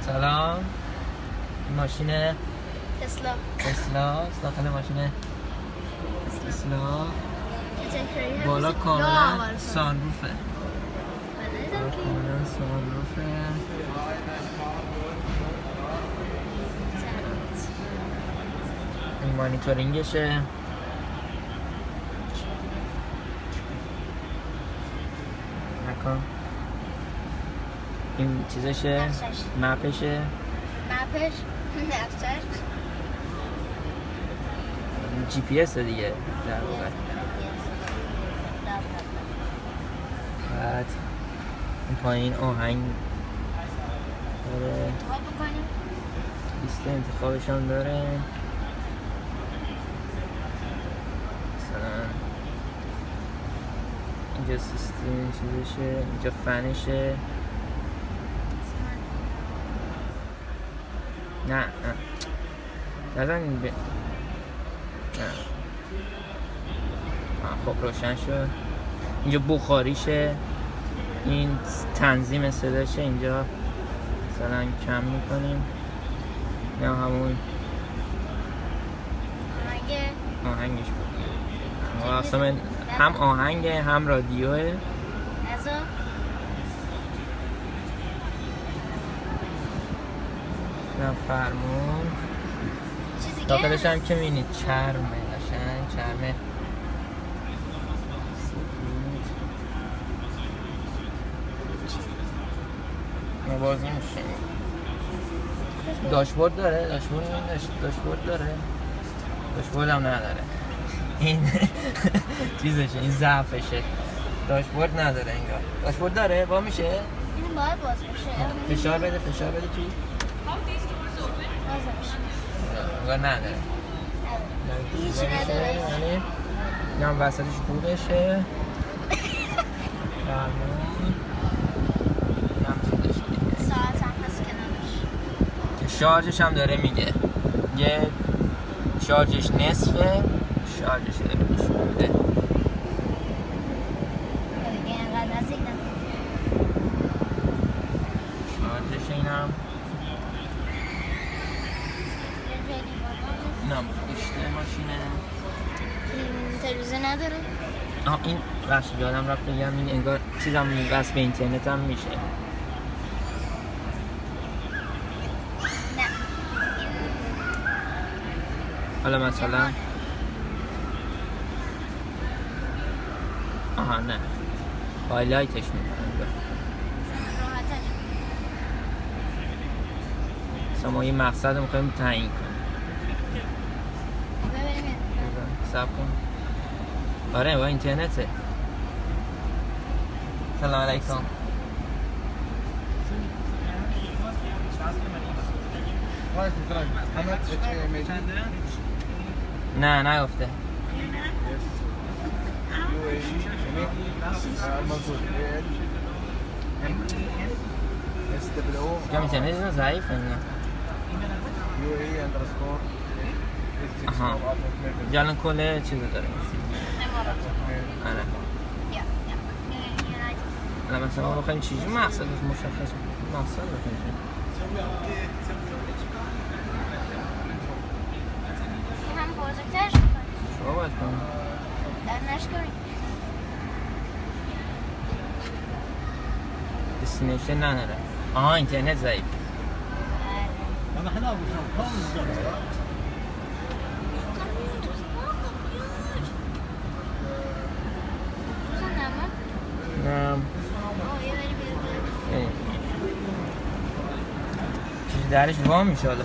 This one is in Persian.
سلام. ماشین تسلا داخل ماشین تسلا بالا کاملا سانروفه. این مانیتورینگشه. نکن. این چیزشه، مپشه. نفسش جی پی اس دیگه در واقع. بعد این پایین آهنگ داره، لیست انتخابش هم داره. مثلا اینجا سیستم چیزشه، اینجا فنشه. نه نزن نه. خب روشن شد. اینجا بخاریشه، این تنظیم صداشه. اینجا مثلا کم میکنیم، نه همون آهنگش بود. اصلا هم آهنگه هم رادیوه. نه فرمون داخلش هم که میبینید چرمه، قشنگ چرمه بازی میشه. داشبورد داره، داشبورد داره، داشبورد هم نداره. این چیزشه، این ضعفشه. داشبورد نداره انگار. داشبورد داره، با میشه؟ این باید باز بشه. فشار بده توی. انگار نداره. هیچی نداره. یعنی این هم وسطش بودشه. ساعت هم هست کنارش. شارژش هم داره میگه. یه شارژش نصفه، شارژش داره نشون میده. اینقدر نزدیک شارژش اینم پشت ماشینه. این تلویزیون نداره؟ این بخش یادم رفت بگم، این انگار چیزم وصل به اینترنت هم میشه. نه. حالا مثلا نه هایلایتش میکنه. راحتش مثلا ما یه مقصد رو میخوایم تعیین کنیم. ببینیم صبر کن. آره با اینترنته. سلام علیکم. نه نگفته. کم اینترنت ضعیفه نه. الان کل چیزو داره. آره. الان مثلا ما بخوایم چیزی مقصد مشخص مقصد بکنیم. هم بزرگترش میکنیم. شما باید کنیم. در نشکنیم. دستینیشن نداره. اینترنت ضعیف. چیزی درش وا میشه حالا.